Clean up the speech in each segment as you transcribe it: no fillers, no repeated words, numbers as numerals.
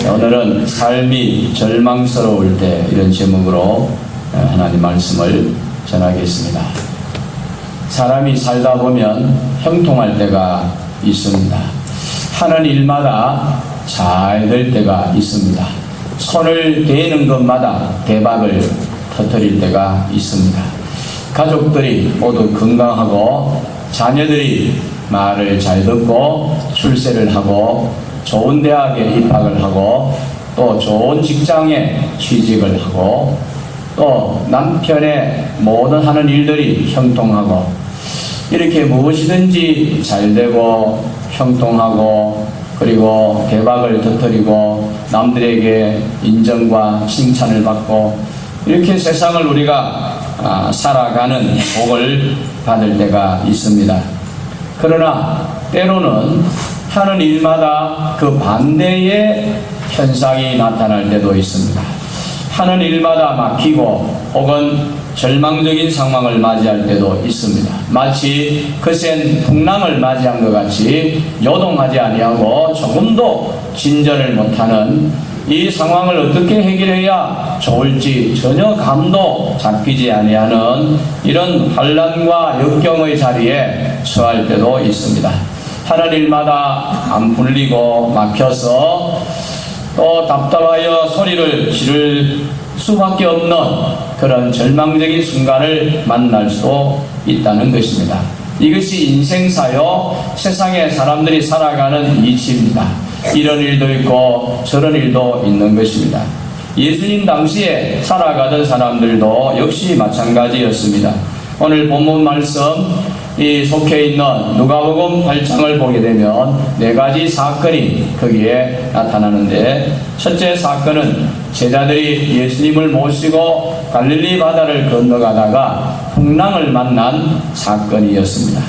오늘은 삶이 절망스러울 때 이런 제목으로 하나님 말씀을 전하겠습니다. 사람이 살다 보면 형통할 때가 있습니다. 하는 일마다 잘 될 때가 있습니다. 손을 대는 것마다 대박을 터뜨릴 때가 있습니다. 가족들이 모두 건강하고 자녀들이 말을 잘 듣고 출세를 하고 좋은 대학에 입학을 하고 또 좋은 직장에 취직을 하고 또 남편의 모든 하는 일들이 형통하고 이렇게 무엇이든지 잘 되고 형통하고 그리고 대박을 터뜨리고 남들에게 인정과 칭찬을 받고 이렇게 세상을 우리가 살아가는 복을 받을 때가 있습니다. 그러나 때로는 하는 일마다 그 반대의 현상이 나타날 때도 있습니다. 하는 일마다 막히고 혹은 절망적인 상황을 맞이할 때도 있습니다. 마치 거센 풍랑을 맞이한 것 같이 요동하지 아니하고 조금도 진전을 못하는 이 상황을 어떻게 해결해야 좋을지 전혀 감도 잡히지 아니하는 이런 환난과 역경의 자리에 처할 때도 있습니다. 하는 일마다 안 풀리고 막혀서 또 답답하여 소리를 지를 수밖에 없는 그런 절망적인 순간을 만날 수도 있다는 것입니다. 이것이 인생사요, 세상에 사람들이 살아가는 이치입니다. 이런 일도 있고 저런 일도 있는 것입니다. 예수님 당시에 살아가던 사람들도 역시 마찬가지였습니다. 오늘 본문 말씀 이 속해 있는 누가복음 8장을 보게 되면 네 가지 사건이 거기에 나타나는데, 첫째 사건은 제자들이 예수님을 모시고 갈릴리 바다를 건너가다가 풍랑을 만난 사건이었습니다.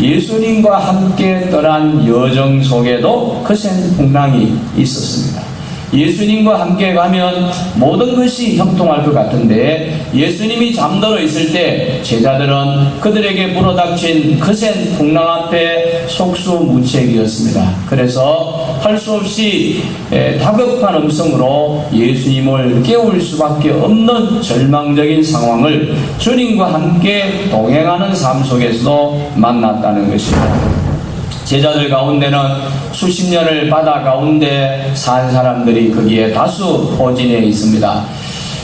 예수님과 함께 떠난 여정 속에도 거센 풍랑이 있었습니다. 예수님과 함께 가면 모든 것이 형통할 것 같은데 예수님이 잠들어 있을 때 제자들은 그들에게 불어닥친 거센 풍랑 앞에 속수무책이었습니다. 그래서 할 수 없이 다급한 음성으로 예수님을 깨울 수밖에 없는 절망적인 상황을 주님과 함께 동행하는 삶 속에서도 만났다는 것입니다. 제자들 가운데는 수십 년을 바다 가운데 산 사람들이 거기에 다수 포진해 있습니다.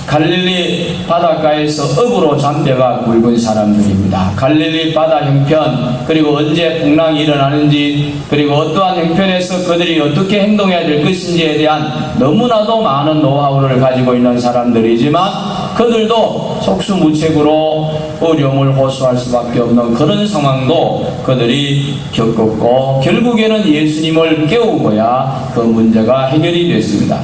갈릴리 바닷가에서 업으로 잔뼈가 굵은 사람들입니다. 갈릴리 바다 형편, 그리고 언제 풍랑이 일어나는지, 그리고 어떠한 형편에서 그들이 어떻게 행동해야 될 것인지에 대한 너무나도 많은 노하우를 가지고 있는 사람들이지만 그들도 속수무책으로 어려움을 호소할 수밖에 없는 그런 상황도 그들이 겪었고 결국에는 예수님을 깨우고야 그 문제가 해결이 됐습니다.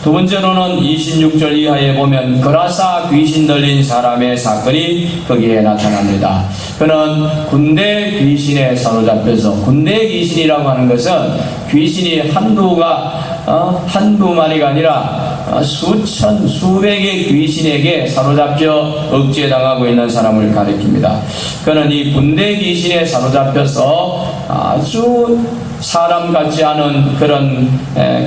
두 번째로는 26절 이하에 보면 그라사 귀신 들린 사람의 사건이 거기에 나타납니다. 그는 군대 귀신에 사로잡혀서, 군대 귀신이라고 하는 것은 귀신이 한두 마리가 아니라 수천, 수백의 귀신에게 사로잡혀 억제당하고 있는 사람을 가리킵니다. 그는 이 군대 귀신에 사로잡혀서 아주 사람 같지 않은 그런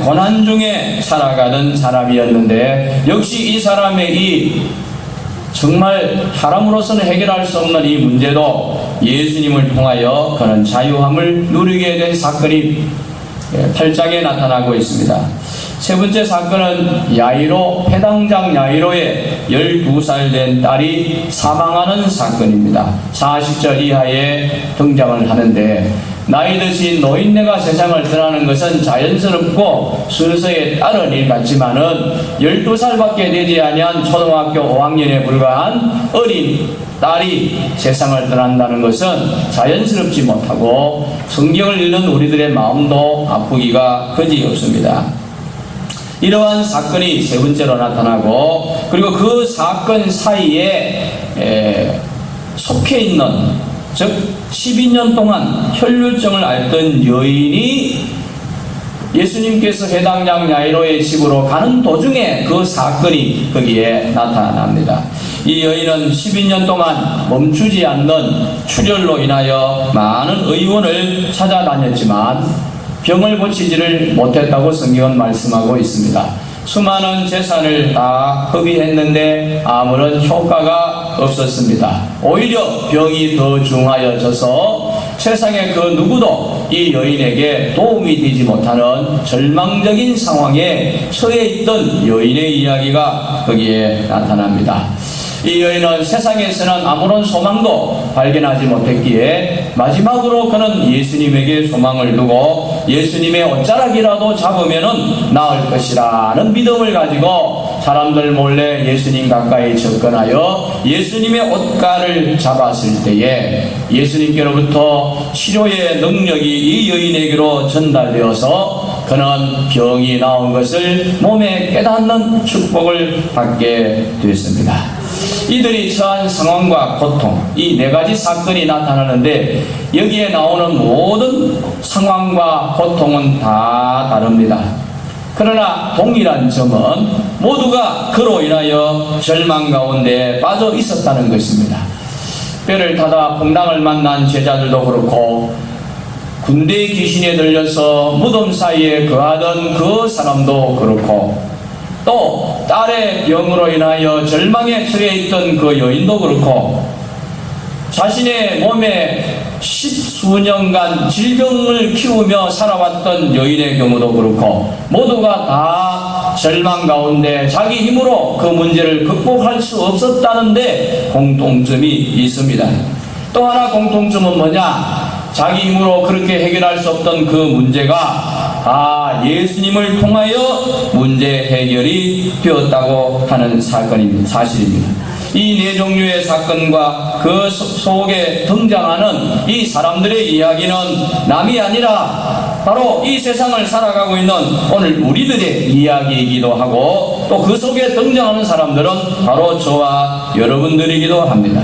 고난 중에 살아가는 사람이었는데, 역시 이 사람의 이 정말 사람으로서는 해결할 수 없는 이 문제도 예수님을 통하여 그는 자유함을 누리게 된 사건이 8장에 나타나고 있습니다. 세 번째 사건은 야이로, 회당장 야이로의 12살 된 딸이 사망하는 사건입니다. 40절 이하에 등장을 하는데, 나이 드신 노인네가 세상을 떠나는 것은 자연스럽고 순서에 따른 일 같지만은 12살밖에 되지 아니한 초등학교 5학년에 불과한 어린 딸이 세상을 떠난다는 것은 자연스럽지 못하고 성경을 읽는 우리들의 마음도 아프기가 그지없습니다. 이러한 사건이 세 번째로 나타나고, 그리고 그 사건 사이에 속해 있는, 즉 12년 동안 혈류증을 앓던 여인이 예수님께서 회당장 야이로의 집으로 가는 도중에 그 사건이 거기에 나타납니다. 이 여인은 12년 동안 멈추지 않는 출혈로 인하여 많은 의원을 찾아다녔지만 병을 고치지를 못했다고 성경은 말씀하고 있습니다. 수많은 재산을 다 허비했는데 아무런 효과가 없었습니다. 오히려 병이 더 중하여져서 세상의 그 누구도 이 여인에게 도움이 되지 못하는 절망적인 상황에 처해 있던 여인의 이야기가 거기에 나타납니다. 이 여인은 세상에서는 아무런 소망도 발견하지 못했기에 마지막으로 그는 예수님에게 소망을 두고 예수님의 옷자락이라도 잡으면 나을 것이라는 믿음을 가지고 사람들 몰래 예수님 가까이 접근하여 예수님의 옷가를 잡았을 때에 예수님께로부터 치료의 능력이 이 여인에게로 전달되어서 그는 병이 나온 것을 몸에 깨닫는 축복을 받게 됐습니다. 이들이 처한 상황과 고통, 이 네 가지 사건이 나타나는데 여기에 나오는 모든 상황과 고통은 다 다릅니다. 그러나 동일한 점은 모두가 그로 인하여 절망 가운데 빠져 있었다는 것입니다. 뼈를 타다 풍랑을 만난 제자들도 그렇고 군대의 귀신에 들려서 무덤 사이에 거하던 그 사람도 그렇고 또 딸의 병으로 인하여 절망에 처해 있던 그 여인도 그렇고 자신의 몸에 10수년간 질병을 키우며 살아왔던 여인의 경우도 그렇고 모두가 다 절망 가운데 자기 힘으로 그 문제를 극복할 수 없었다는데 공통점이 있습니다. 또 하나 공통점은 뭐냐? 자기 힘으로 그렇게 해결할 수 없던 그 문제가 예수님을 통하여 문제 해결이 되었다고 하는 사실입니다. 이 네 종류의 사건과 그 속에 등장하는 이 사람들의 이야기는 남이 아니라 바로 이 세상을 살아가고 있는 오늘 우리들의 이야기이기도 하고 또 그 속에 등장하는 사람들은 바로 저와 여러분들이기도 합니다.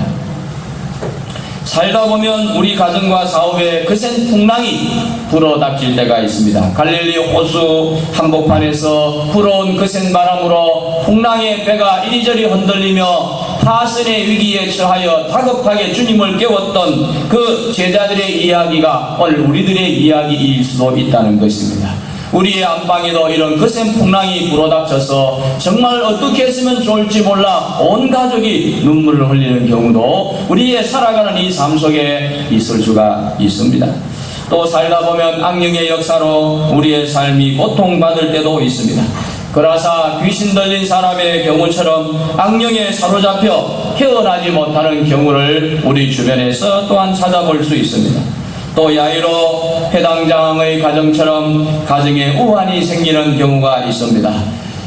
살다 보면 우리 가정과 사업에 거센 풍랑이 불어닥칠 때가 있습니다. 갈릴리 호수 한복판에서 불어온 거센 바람으로 풍랑의 배가 이리저리 흔들리며 파선의 위기에 처하여 다급하게 주님을 깨웠던 그 제자들의 이야기가 오늘 우리들의 이야기일 수도 있다는 것입니다. 우리의 안방에도 이런 거센 풍랑이 불어닥쳐서 정말 어떻게 했으면 좋을지 몰라 온 가족이 눈물을 흘리는 경우도 우리의 살아가는 이 삶 속에 있을 수가 있습니다. 또 살다 보면 악령의 역사로 우리의 삶이 고통받을 때도 있습니다. 그라사 귀신 들린 사람의 경우처럼 악령에 사로잡혀 헤어나지 못하는 경우를 우리 주변에서 또한 찾아볼 수 있습니다. 또 야이로 회당장의 가정처럼 가정에 우환이 생기는 경우가 있습니다.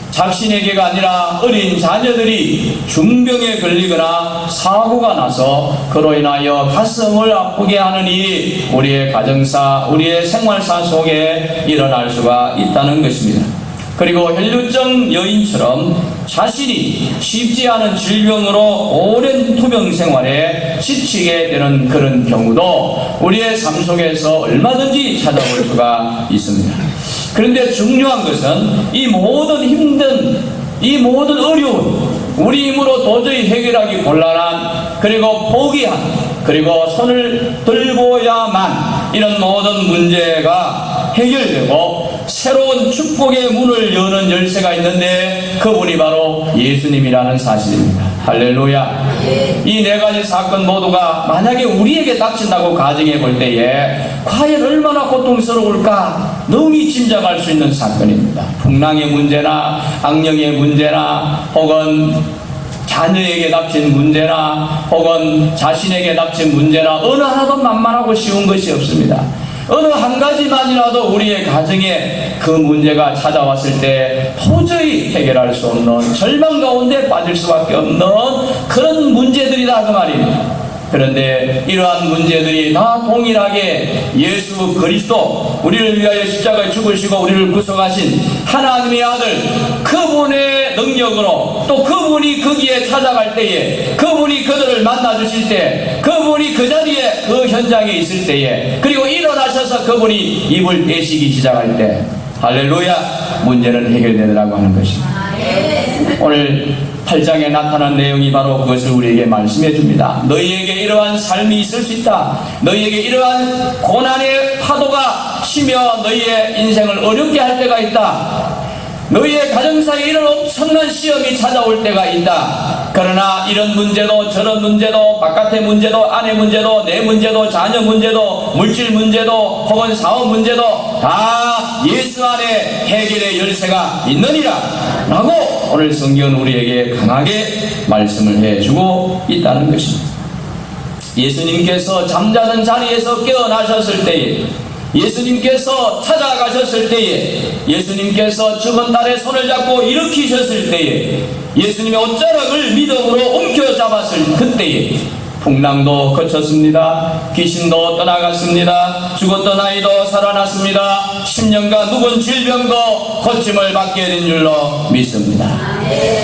자신에게가 아니라 어린 자녀들이 중병에 걸리거나 사고가 나서 그로 인하여 가슴을 아프게 하는 일이 우리의 가정사, 우리의 생활사 속에 일어날 수가 있다는 것입니다. 그리고 혈류증 여인처럼 자신이 쉽지 않은 질병으로 오랜 투병 생활에 지치게 되는 그런 경우도 우리의 삶 속에서 얼마든지 찾아볼 수가 있습니다. 그런데 중요한 것은 이 모든 힘든, 이 모든 어려운, 우리 힘으로 도저히 해결하기 곤란한, 그리고 포기한, 그리고 손을 들고야만 이런 모든 문제가 해결되고 새로운 축복의 문을 여는 열쇠가 있는데 그분이 바로 예수님이라는 사실입니다. 할렐루야. 이 네 가지 사건 모두가 만약에 우리에게 닥친다고 가정해 볼 때에 과연 얼마나 고통스러울까 능히 짐작할 수 있는 사건입니다. 풍랑의 문제나 악령의 문제나 혹은 자녀에게 닥친 문제나 혹은 자신에게 닥친 문제나 어느 하나도 만만하고 쉬운 것이 없습니다. 어느 한 가지만이라도 우리의 가정에 그 문제가 찾아왔을 때 도저히 해결할 수 없는 절망 가운데 빠질 수밖에 없는 그런 문제들이다 그 말입니다. 그런데 이러한 문제들이 다 동일하게 예수 그리스도 우리를 위하여 십자가에 죽으시고 우리를 구속하신 하나님의 아들 그분의 능력으로 또 그분이 거기에 찾아갈 때에 그분이 그들을 만나 주실 때 그분이 그 자리에 그 현장에 있을 때에 그리고 일어나셔서 그분이 입을 떼시기 시작할 때 할렐루야, 문제는 해결되더라고 하는 것입니다. 오늘 8장에 나타난 내용이 바로 그것을 우리에게 말씀해 줍니다. 너희에게 이러한 삶이 있을 수 있다. 너희에게 이러한 고난의 파도가 치며 너희의 인생을 어렵게 할 때가 있다. 너희의 가정사에 이런 엄청난 시험이 찾아올 때가 있다. 그러나 이런 문제도 저런 문제도 바깥의 문제도 안의 문제도 내 문제도 자녀 문제도 물질 문제도 혹은 사업 문제도 다 예수 안에 해결의 열쇠가 있느니라 라고 오늘 성경은 우리에게 강하게 말씀을 해주고 있다는 것입니다. 예수님께서 잠자는 자리에서 깨어나셨을 때에, 예수님께서 찾아가셨을 때에, 예수님께서 죽은 딸의 손을 잡고 일으키셨을 때에, 예수님의 옷자락을 믿음으로 움켜잡았을 그때에 풍랑도 그쳤습니다. 귀신도 떠나갔습니다. 죽었던 아이도 살아났습니다. 10년간 누군 질병도 고침을 받게 된 줄로 믿습니다.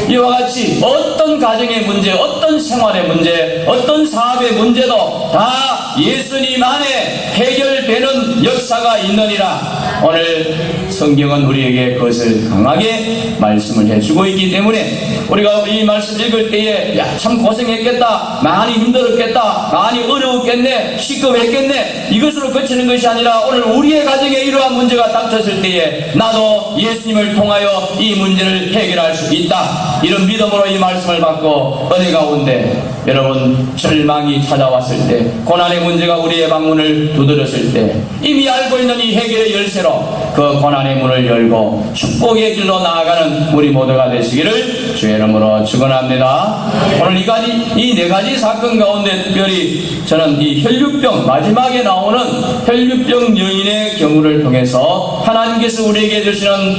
이와 같이 어떤 가정의 문제, 어떤 생활의 문제, 어떤 사업의 문제도 다 예수님 안에 해결되는 역사가 있느니라. 오늘 성경은 우리에게 그것을 강하게 말씀을 해주고 있기 때문에 우리가 이 말씀 읽을 때에 야, 참 고생했겠다, 많이 힘들었겠다, 많이 어려웠겠네, 시급했겠네, 이것으로 그치는 것이 아니라 오늘 우리의 가정에 이러한 문제가 닥쳤을 때에 나도 예수님을 통하여 이 문제를 해결할 수 있다, 이런 믿음으로 이 말씀을 받고 은혜 가운데 여러분 절망이 찾아왔을 때, 고난의 문제가 우리의 방문을 두드렸을 때 이미 알고 있는 이 해결의 열쇠로 그 고난의 문을 열고 축복의 길로 나아가는 우리 모두가 되시기를 주의 이름으로 축원합니다. 오늘 이 네 가지 사건 가운데 특별히 저는 이 혈류병, 마지막에 나오는 혈류병 여인의 경우를 통해서 하나님께서 우리에게 주시는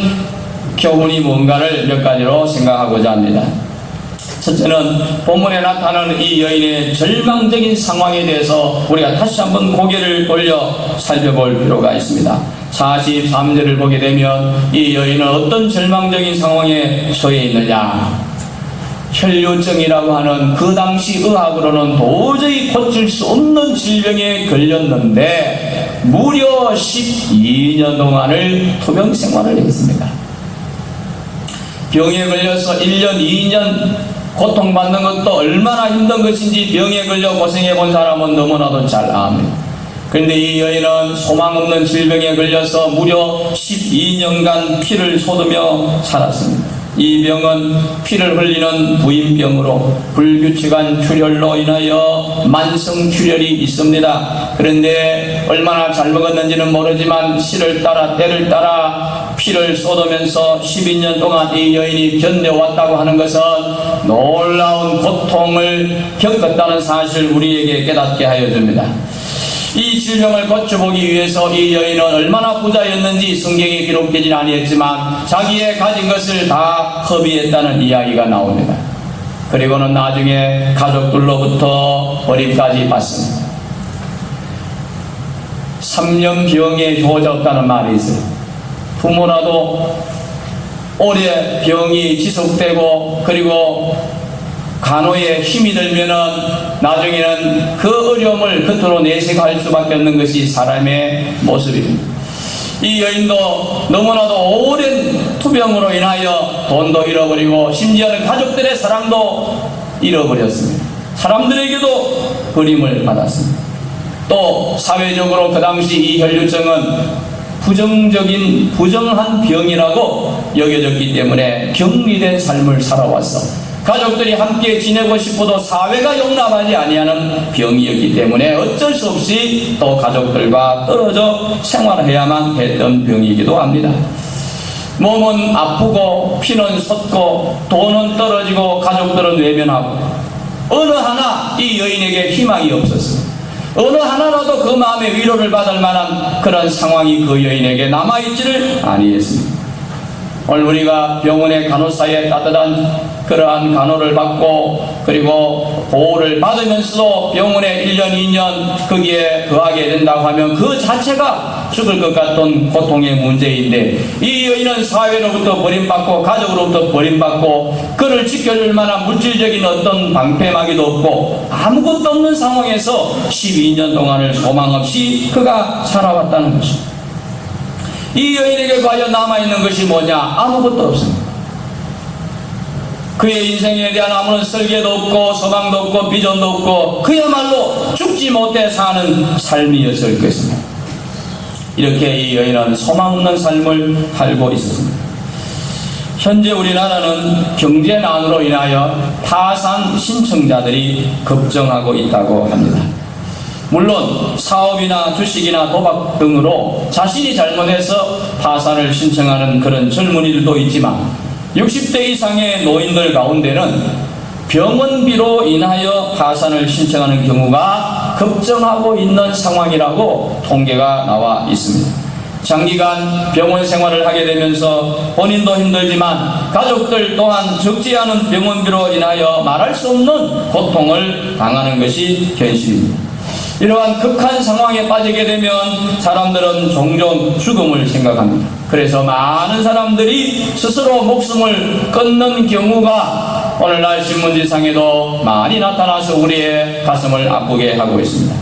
교훈이 뭔가를 몇 가지로 생각하고자 합니다. 첫째는 본문에 나타나는 이 여인의 절망적인 상황에 대해서 우리가 다시 한번 고개를 돌려 살펴볼 필요가 있습니다. 43절을 보게 되면 이 여인은 어떤 절망적인 상황에 처해 있느냐, 혈류증이라고 하는 그 당시 의학으로는 도저히 고칠 수 없는 질병에 걸렸는데 무려 12년 동안을 투병 생활을 했습니다. 병에 걸려서 1년, 2년 고통받는 것도 얼마나 힘든 것인지 병에 걸려 고생해 본 사람은 너무나도 잘 압니다. 그런데 이 여인은 소망 없는 질병에 걸려서 무려 12년간 피를 쏟으며 살았습니다. 이 병은 피를 흘리는 부인병으로 불규칙한 출혈로 인하여 만성출혈이 있습니다. 그런데 얼마나 잘 먹었는지는 모르지만 실을 따라 때를 따라 피를 쏟으면서 12년 동안 이 여인이 견뎌왔다고 하는 것은 놀라운 고통을 겪었다는 사실을 우리에게 깨닫게 하여 줍니다. 이 질병을 고쳐보기 위해서 이 여인은 얼마나 부자였는지 성경에 기록되진 아니했지만 자기의 가진 것을 다 허비했다는 이야기가 나옵니다. 그리고는 나중에 가족들로부터 버림까지 받습니다. 3년 병에 효자 없다는 말이 있어요. 부모라도 오래 병이 지속되고 그리고 간호에 힘이 들면은 나중에는 그 어려움을 겉으로 내색할 수밖에 없는 것이 사람의 모습입니다. 이 여인도 너무나도 오랜 투병으로 인하여 돈도 잃어버리고 심지어는 가족들의 사랑도 잃어버렸습니다. 사람들에게도 버림을 받았습니다. 또 사회적으로 그 당시 이 혈류증은 부정한 병이라고 여겨졌기 때문에 격리된 삶을 살아왔어. 가족들이 함께 지내고 싶어도 사회가 용납하지 아니하는 병이었기 때문에 어쩔 수 없이 또 가족들과 떨어져 생활해야만 했던 병이기도 합니다. 몸은 아프고 피는 솟고 돈은 떨어지고 가족들은 외면하고 어느 하나 이 여인에게 희망이 없었습니다. 어느 하나라도 그 마음의 위로를 받을 만한 그런 상황이 그 여인에게 남아있지를 아니했습니다. 오늘 우리가 병원의 간호사의 따뜻한 그러한 간호를 받고 그리고 보호를 받으면서도 병원에 1년, 2년 거기에 거하게 된다고 하면 그 자체가 죽을 것 같은 고통의 문제인데 이 여인은 사회로부터 버림받고 가족으로부터 버림받고 그를 지켜줄 만한 물질적인 어떤 방패막이도 없고 아무것도 없는 상황에서 12년 동안을 소망 없이 그가 살아왔다는 것입니다. 이 여인에게 과연 남아있는 것이 뭐냐? 아무것도 없습니다. 그의 인생에 대한 아무런 설계도 없고 소망도 없고 비전도 없고 그야말로 죽지 못해 사는 삶이었을 것입니다. 이렇게 이 여인은 소망 없는 삶을 살고 있었습니다. 현재 우리나라는 경제난으로 인하여 파산 신청자들이 급증하고 있다고 합니다. 물론 사업이나 주식이나 도박 등으로 자신이 잘못해서 파산을 신청하는 그런 젊은이들도 있지만 60대 이상의 노인들 가운데는 병원비로 인하여 파산을 신청하는 경우가 급증하고 있는 상황이라고 통계가 나와 있습니다. 장기간 병원 생활을 하게 되면서 본인도 힘들지만 가족들 또한 적지 않은 병원비로 인하여 말할 수 없는 고통을 당하는 것이 현실입니다. 이러한 극한 상황에 빠지게 되면 사람들은 종종 죽음을 생각합니다. 그래서 많은 사람들이 스스로 목숨을 끊는 경우가 오늘날 신문지상에도 많이 나타나서 우리의 가슴을 아프게 하고 있습니다.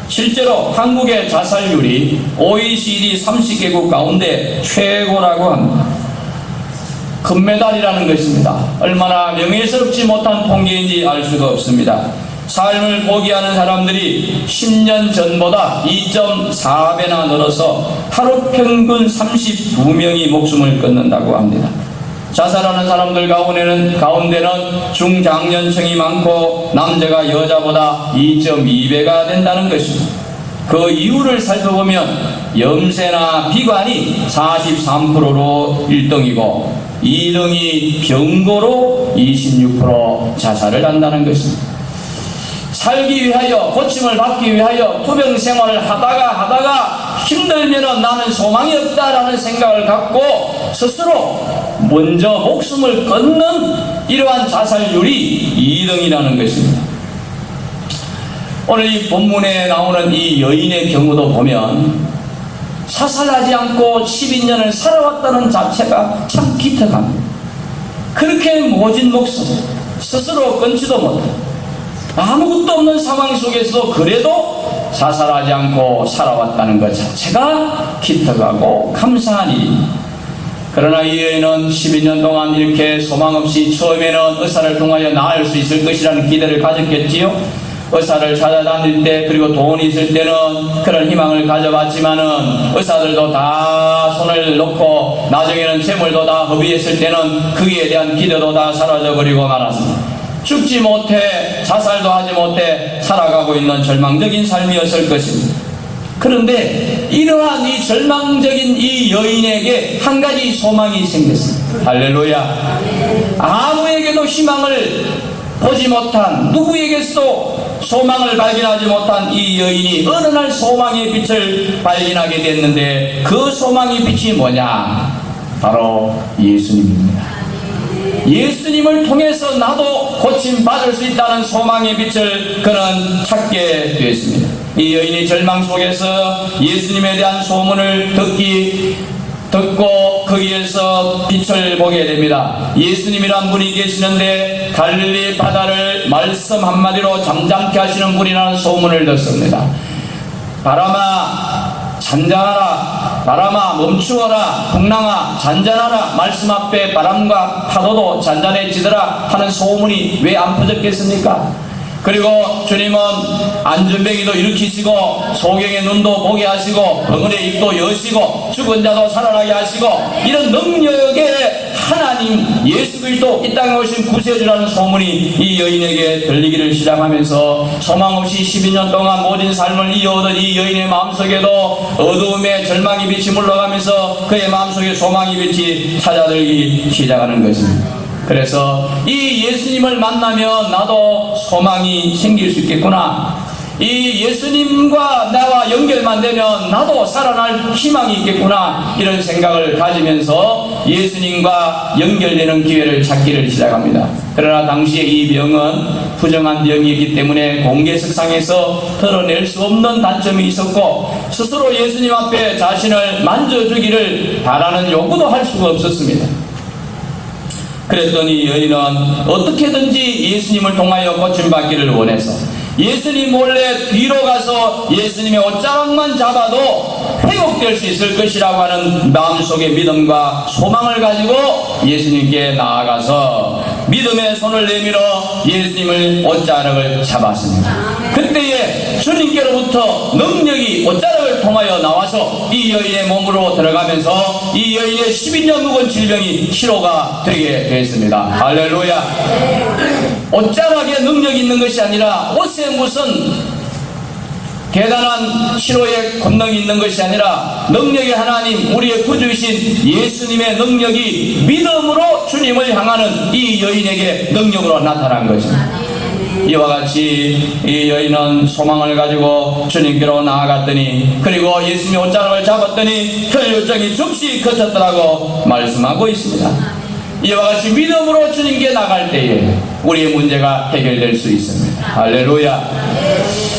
실제로 한국의 자살률이 OECD 30개국 가운데 최고라고 합니다. 금메달이라는 것입니다. 얼마나 명예스럽지 못한 통계인지 알 수가 없습니다. 삶을 포기하는 사람들이 10년 전보다 2.4배나 늘어서 하루 평균 32명이 목숨을 끊는다고 합니다. 자살하는 사람들 가운데는 중장년층이 많고 남자가 여자보다 2.2배가 된다는 것입니다. 그 이유를 살펴보면 염세나 비관이 43%로 1등이고 2등이 병고로 26% 자살을 한다는 것입니다. 살기 위하여 고침을 받기 위하여 투병 생활을 하다가 힘들면 나는 소망이 없다라는 생각을 갖고 스스로 먼저 목숨을 끊는 이러한 자살률이 2등이라는 것입니다. 오늘 이 본문에 나오는 이 여인의 경우도 보면 사살하지 않고 12년을 살아왔다는 자체가 참 기특합니다. 그렇게 모진 목숨 스스로 끊지도 못합니다. 아무것도 없는 상황 속에서 그래도 자살하지 않고 살아왔다는 것 자체가 기특하고 감사한 일입니다. 그러나 이 여인은 12년 동안 이렇게 소망 없이 처음에는 의사를 통하여 나을 수 있을 것이라는 기대를 가졌겠지요. 의사를 찾아다닐 때 그리고 돈이 있을 때는 그런 희망을 가져봤지만은 의사들도 다 손을 놓고 나중에는 재물도 다 허비했을 때는 그에 대한 기대도 다 사라져버리고 말았습니다. 죽지 못해 자살도 하지 못해 살아가고 있는 절망적인 삶이었을 것입니다. 그런데 이러한 이 절망적인 이 여인에게 한 가지 소망이 생겼습니다. 할렐루야. 아무에게도 희망을 보지 못한, 누구에게도 소망을 발견하지 못한 이 여인이 어느 날 소망의 빛을 발견하게 됐는데 그 소망의 빛이 뭐냐? 바로 예수님입니다. 예수님을 통해서 나도 고침받을 수 있다는 소망의 빛을 그는 찾게 되었습니다. 이 여인이 절망 속에서 예수님에 대한 소문을 듣고 거기에서 빛을 보게 됩니다. 예수님이란 분이 계시는데 갈릴리 바다를 말씀 한마디로 잠잠케 하시는 분이라는 소문을 듣습니다. 바람아 잔잔하라, 바람아 멈추어라, 풍랑아 잔잔하라, 말씀 앞에 바람과 파도도 잔잔해지더라 하는 소문이 왜 안 퍼졌겠습니까? 그리고 주님은 안전뱅이도 일으키시고 소경의 눈도 보게 하시고 병원의 입도 여시고 죽은 자도 살아나게 하시고 이런 능력의 하나님 예수 그리스도 이 땅에 오신 구세주라는 소문이 이 여인에게 들리기를 시작하면서 소망 없이 12년 동안 모든 삶을 이어오던 이 여인의 마음속에도 어두움의 절망의 빛이 물러가면서 그의 마음속에 소망의 빛이 찾아들기 시작하는 것입니다. 그래서 이 예수님을 만나면 나도 소망이 생길 수 있겠구나. 이 예수님과 나와 연결만 되면 나도 살아날 희망이 있겠구나. 이런 생각을 가지면서 예수님과 연결되는 기회를 찾기를 시작합니다. 그러나 당시에 이 병은 부정한 병이기 때문에 공개석상에서 드러낼 수 없는 단점이 있었고 스스로 예수님 앞에 자신을 만져주기를 바라는 요구도 할 수가 없었습니다. 그랬더니 여인은 어떻게든지 예수님을 통하여 고침받기를 원해서 예수님 몰래 뒤로 가서 예수님의 옷자락만 잡아도 회복될 수 있을 것이라고 하는 마음속의 믿음과 소망을 가지고 예수님께 나아가서 믿음의 손을 내밀어 예수님을 옷자락을 잡았습니다. 그때에 주님께로부터 능력이 옷자락을 통하여 나와서 이 여인의 몸으로 들어가면서 이 여인의 12년 묵은 질병이 치료가 되게 되었습니다. 할렐루야. 옷자락에 능력이 있는 것이 아니라 옷에 무슨 대단한 치료의 권능이 있는 것이 아니라 능력의 하나님, 우리의 구주이신 예수님의 능력이 믿음으로 주님을 향하는 이 여인에게 능력으로 나타난 것입니다. 이와 같이 이 여인은 소망을 가지고 주님께로 나아갔더니, 그리고 예수님의 옷자락을 잡았더니 혈류증이 즉시 그쳤더라고 말씀하고 있습니다. 이와 같이 믿음으로 주님께 나갈 때에 우리의 문제가 해결될 수 있습니다. 할렐루야.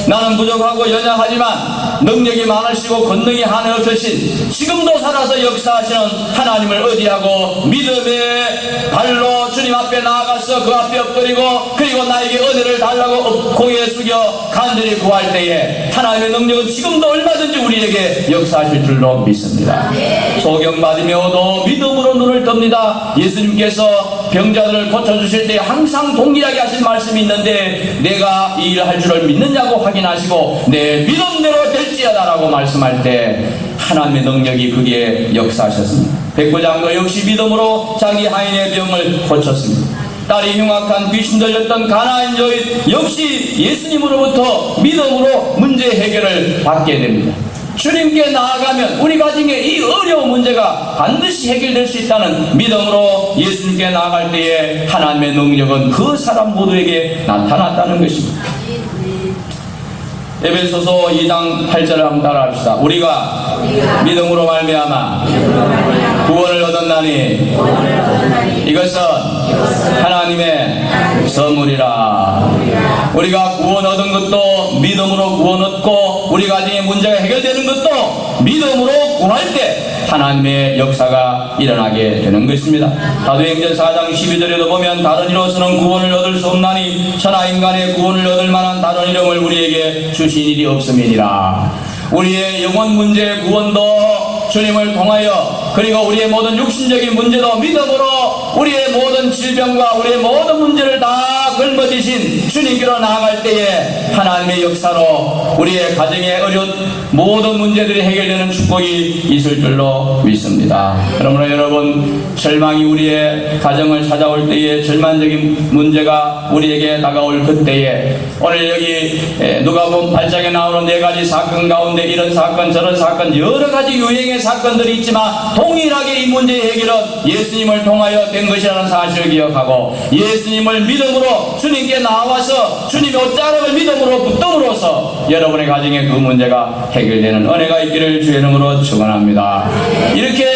나는 부족하고 연약하지만 능력이 많으시고 권능이 한에 없으신, 지금도 살아서 역사하시는 하나님을 의지하고 믿음의 발로 주님 앞에 나아가서 그 앞에 엎드리고, 그리고 나에게 은혜를 달라고 고개 숙여 간절히 구할 때에 하나님의 능력은 지금도 얼마든지 우리에게 역사하실 줄로 믿습니다. 소경받으며도 믿음으로 눈을 뜹니다. 예수님께서 병자들을 고쳐주실 때 항상 동일하게 하신 말씀이 있는데, 내가 이 일을 할 줄을 믿느냐고 확인하시고 내 믿음대로 될지어다라고 말씀할 때 하나님의 능력이 그게 역사하셨습니다. 백부장도 역시 믿음으로 자기 하인의 병을 고쳤습니다. 딸이 흉악한 귀신 들렸던 가나안 여인 역시 예수님으로부터 믿음으로 문제 해결을 받게 됩니다. 주님께 나아가면 우리 가정에 이 어려운 문제가 반드시 해결될 수 있다는 믿음으로 예수님께 나아갈 때에 하나님의 능력은 그 사람 모두에게 나타났다는 것입니다. 에베소서 2장 8절을 한번 따라합시다. 우리가 믿음으로 말미암아 구원을 얻었나니 이것은 하나님의 선물이라. 우리가 구원 얻은 것도 믿음으로 구원 얻고, 우리 가정의 문제가 해결되는 것도 믿음으로 구할 때 하나님의 역사가 일어나게 되는 것입니다. 사도행전 4장 12절에도 보면 다른 이로서는 구원을 얻을 수 없나니 천하 인간의 구원을 얻을 만한 다른 이름을 우리에게 주신 일이 없음이니라. 우리의 영혼 문제의 구원도 주님을 통하여, 그리고 우리의 모든 육신적인 문제도 믿음으로 우리의 모든 질병과 우리의 모든 문제를 다 걸머지신 주님께로 나아갈 때에 하나님의 역사로 우리의 가정의 어려운 모든 문제들이 해결되는 축복이 있을 줄로 믿습니다. 그러므로 여러분, 절망이 우리의 가정을 찾아올 때에, 절망적인 문제가 우리에게 다가올 그때에, 오늘 여기 누가복음 8장에 나오는 4가지 사건 가운데 이런 사건 저런 사건 여러 가지 유행의 사건들이 있지만 동일하게 이 문제의 해결은 예수님을 통하여 된 것이라는 사실을 기억하고, 예수님을 믿음으로 주님께 나와서 주님의 옷자락을 믿음으로 붙듦으로써 여러분의 가정에 그 문제가 해결되는 은혜가 있기를 주의 이름으로 축원합니다. 이렇게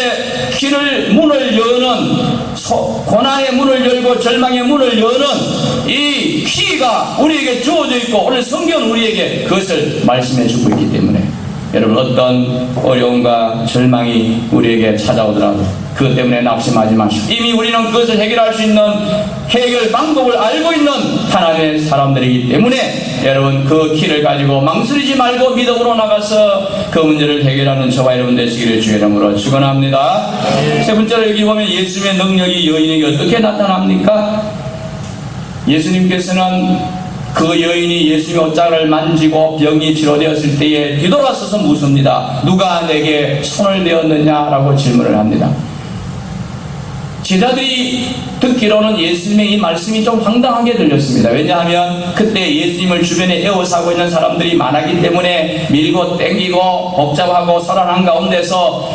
문을 여는, 고난의 문을 열고 절망의 문을 여는 이 키가 우리에게 주어져 있고, 오늘 성경은 우리에게 그것을 말씀해 주고 있기 때문에 여러분, 어떤 어려움과 절망이 우리에게 찾아오더라도 그것 때문에 낙심하지 마시고, 이미 우리는 그것을 해결할 수 있는 해결 방법을 알고 있는 하나님의 사람들이기 때문에 여러분, 그 키를 가지고 망설이지 말고 믿음으로 나가서 그 문제를 해결하는 저와 여러분 되시기를 주의 이름으로 축원합니다. 세 번째로 여기 보면 예수님의 능력이 여인에게 어떻게 나타납니까? 예수님께서는 그 여인이 예수님의 옷자락을 만지고 병이 치료되었을 때에 뒤돌아서서 묻습니다. 누가 내게 손을 대었느냐라고 질문을 합니다. 제자들이 듣기로는 예수님의 이 말씀이 좀 황당하게 들렸습니다. 왜냐하면 그때 예수님을 주변에 에워싸고 있는 사람들이 많았기 때문에 밀고 땡기고 복잡하고 소란한 가운데서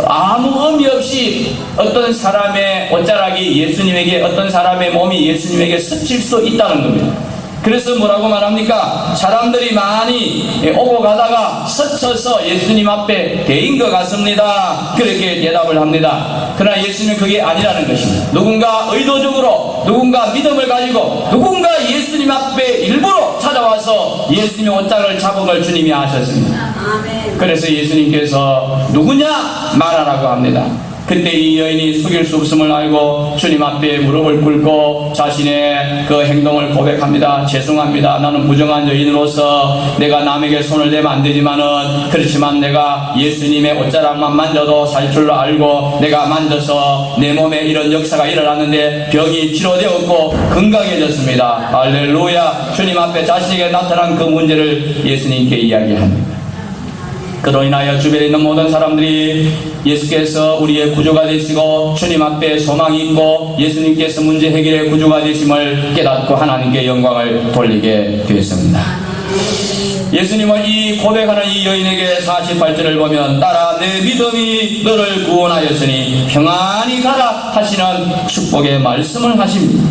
아무 의미 없이 어떤 사람의 옷자락이 예수님에게, 어떤 사람의 몸이 예수님에게 스칠 수 있다는 겁니다. 그래서 뭐라고 말합니까? 사람들이 많이 오고 가다가 스쳐서 예수님 앞에 대인 것 같습니다. 그렇게 대답을 합니다. 그러나 예수님은 그게 아니라는 것입니다. 누군가 의도적으로, 누군가 믿음을 가지고, 누군가 예수님 앞에 일부러 찾아와서 예수님의 옷자락을 잡은 걸 주님이 아셨습니다. 그래서 예수님께서 누구냐 말하라고 합니다. 그때 이 여인이 속일 수 없음을 알고 주님 앞에 무릎을 꿇고 자신의 그 행동을 고백합니다. 죄송합니다. 나는 부정한 여인으로서 내가 남에게 손을 대면 안 되지만은, 그렇지만 내가 예수님의 옷자락만 만져도 살 줄로 알고 내가 만져서 내 몸에 이런 역사가 일어났는데 병이 치료되었고 건강해졌습니다. 할렐루야. 주님 앞에 자신에게 나타난 그 문제를 예수님께 이야기합니다. 그로 인하여 주변에 있는 모든 사람들이 예수께서 우리의 구주가 되시고 주님 앞에 소망이 있고 예수님께서 문제 해결의 구주가 되심을 깨닫고 하나님께 영광을 돌리게 되었습니다. 예수님은 이 고백하는 이 여인에게 48절을 보면, 따라 내 믿음이 너를 구원하였으니 평안히 가라 하시는 축복의 말씀을 하십니다.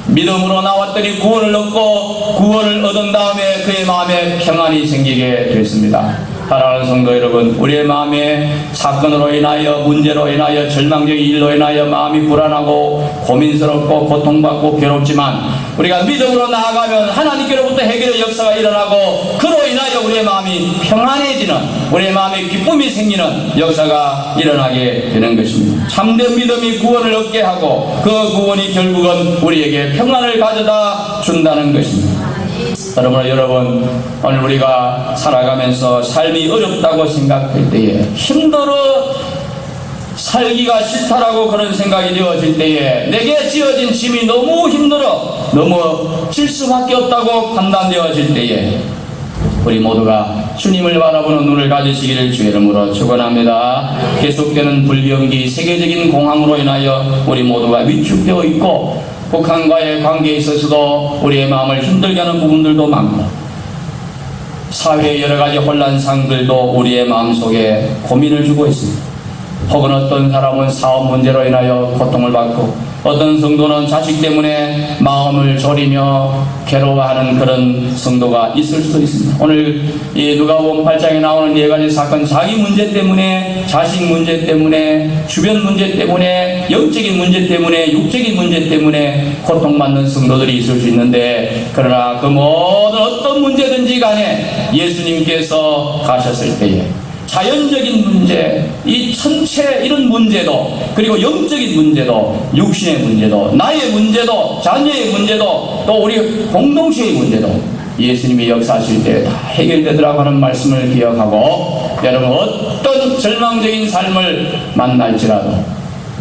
믿음으로 나왔더니 구원을 얻고 구원을 얻은 다음에 그의 마음에 평안이 생기게 됐습니다. 사랑하는 성도 여러분, 우리의 마음에 사건으로 인하여, 문제로 인하여, 절망적인 일로 인하여 마음이 불안하고 고민스럽고 고통받고 괴롭지만 우리가 믿음으로 나아가면 하나님께로부터 해결의 역사가 일어나고 그로 인하여 우리의 마음이 평안해지는, 우리의 마음에 기쁨이 생기는 역사가 일어나게 되는 것입니다. 참된 믿음이 구원을 얻게 하고 그 구원이 결국은 우리에게 평안을 가져다 준다는 것입니다. 여러분, 오늘 우리가 살아가면서 삶이 어렵다고 생각할 때에, 힘들어 살기가 싫다라고 그런 생각이 되어질 때에, 내게 지어진 짐이 너무 힘들어 너무 질 수밖에 없다고 판단되어질 때에, 우리 모두가 주님을 바라보는 눈을 가지시기를 주의 이름으로 축원합니다. 계속되는 불경기, 세계적인 공황으로 인하여 우리 모두가 위축되어 있고 북한과의 관계에 있어서도 우리의 마음을 힘들게 하는 부분들도 많고, 사회의 여러가지 혼란상들도 우리의 마음속에 고민을 주고 있습니다. 혹은 어떤 사람은 사업 문제로 인하여 고통을 받고, 어떤 성도는 자식 때문에 마음을 졸이며 괴로워하는 그런 성도가 있을 수도 있습니다. 오늘 이 누가복음 8장에 나오는 4가지 사건, 자기 문제 때문에, 자식 문제 때문에, 주변 문제 때문에, 영적인 문제 때문에, 육적인 문제 때문에 고통받는 성도들이 있을 수 있는데, 그러나 그 모든 어떤 문제든지 간에 예수님께서 가셨을 때에 자연적인 문제, 이 전체 이런 문제도, 그리고 영적인 문제도, 육신의 문제도, 나의 문제도, 자녀의 문제도, 또 우리 공동체의 문제도 예수님이 역사하실 때 다 해결되더라고 하는 말씀을 기억하고, 여러분 어떤 절망적인 삶을 만날지라도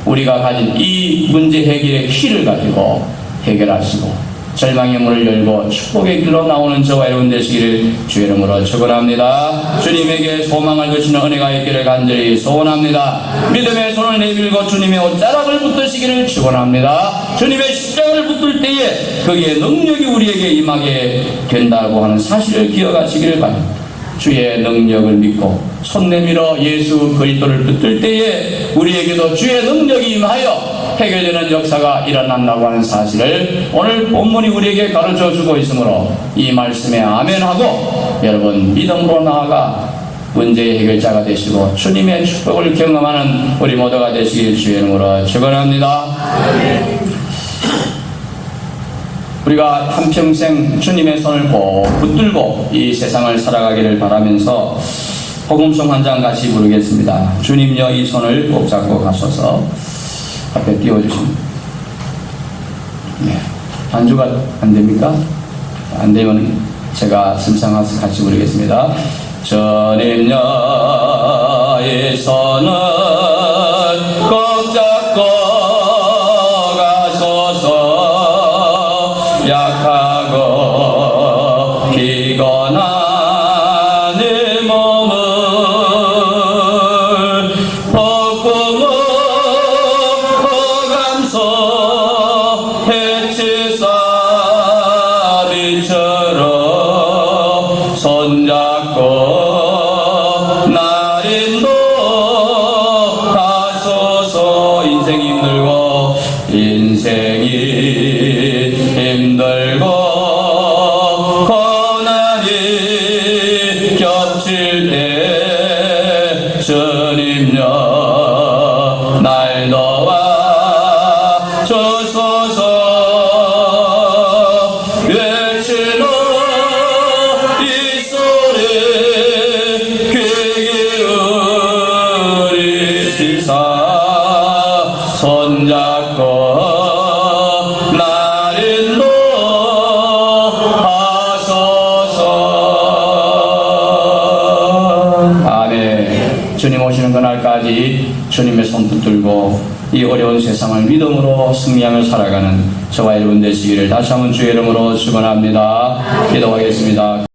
우리가 가진 이 문제 해결의 키를 가지고 해결하시고 절망의 문을 열고 축복의 길로 나오는 저와 여러분 되시기를 주의 이름으로 축원합니다. 주님에게 소망을 주시는 은혜가 있기를 간절히 소원합니다. 믿음의 손을 내밀고 주님의 옷자락을 붙드시기를 축원합니다. 주님의 십자가를 붙들 때에 거기에 능력이 우리에게 임하게 된다고 하는 사실을 기억하시기를 바랍니다. 주의 능력을 믿고 손 내밀어 예수 그리스도를 붙들 때에 우리에게도 주의 능력이 임하여 해결되는 역사가 일어난다고 하는 사실을 오늘 본문이 우리에게 가르쳐주고 있으므로 이 말씀에 아멘하고, 여러분 믿음으로 나아가 문제의 해결자가 되시고 주님의 축복을 경험하는 우리 모두가 되시길 주의 이름으로 축원합니다. 우리가 한평생 주님의 손을 꼭 붙들고 이 세상을 살아가기를 바라면서 복음송 한 장 같이 부르겠습니다. 주님여 이 손을 꼭 잡고 가소서. 앞에 띄워주십니다. 네. 반주가 안 됩니까? 안 되면 제가 심상하서 같이 부르겠습니다. 주님여 이 손을 꼭 잡고 가소서. 약하고 피곤한 내 몸을 손잡고 날 인도하소서. 인생이 힘들고 고난이 겹칠 때 주님여 날 도와 주소서. 주님 오시는 그날까지 주님의 손 붙들고 이 어려운 세상을 믿음으로 승리하며 살아가는 저와 여러분 되시기를 다시 한번 주의 이름으로 축원합니다. 기도하겠습니다.